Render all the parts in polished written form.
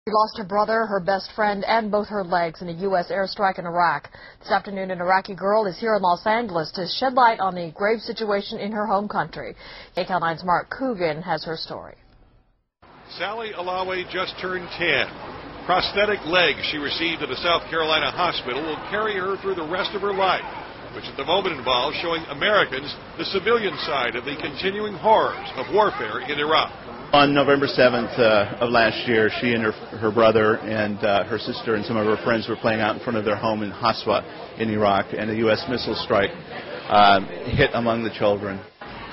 She lost her brother, her best friend, and both her legs in a U.S. airstrike in Iraq. This afternoon, an Iraqi girl is here in Los Angeles to shed light on the grave situation in her home country. KCAL 9's Mark Coogan has her story. Salee Alawi just turned 10. Prosthetic legs she received at a South Carolina hospital will carry her through the rest of her life, which at the moment involves showing Americans the civilian side of the continuing horrors of warfare in Iraq. On November 7th of last year, she and her brother and her sister and some of her friends were playing out in front of their home in Haswa in Iraq, and a U.S. missile strike hit among the children.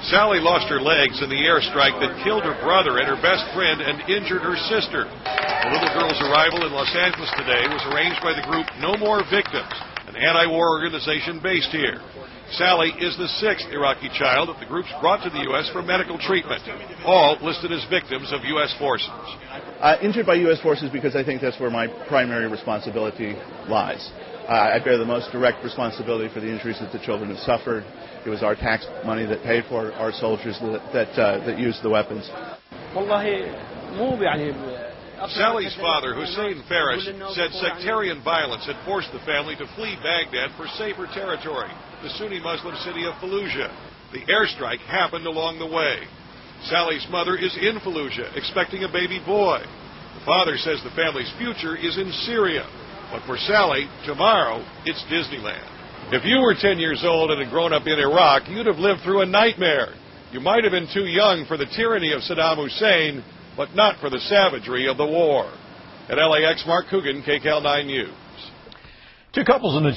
Salee lost her legs in the airstrike that killed her brother and her best friend and injured her sister. The little girl's arrival in Los Angeles today was arranged by the group No More Victims, an anti-war organization based here. Salee is the 6th Iraqi child that the groups brought to the U.S. for medical treatment, all listed as victims of U.S. forces. Injured by U.S. forces because I think that's where my primary responsibility lies. I bear the most direct responsibility for the injuries that the children have suffered. It was our tax money that paid for our soldiers that used the weapons. Salee's father, Hussein Faris, said sectarian violence had forced the family to flee Baghdad for safer territory, the Sunni Muslim city of Fallujah. The airstrike happened along the way. Salee's mother is in Fallujah, expecting a baby boy. The father says the family's future is in Syria. But for Salee, tomorrow, it's Disneyland. If you were 10 years old and had grown up in Iraq, you'd have lived through a nightmare. You might have been too young for the tyranny of Saddam Hussein, but not for the savagery of the war. At LAX, Mark Coogan, KCAL 9 News. Two couples in the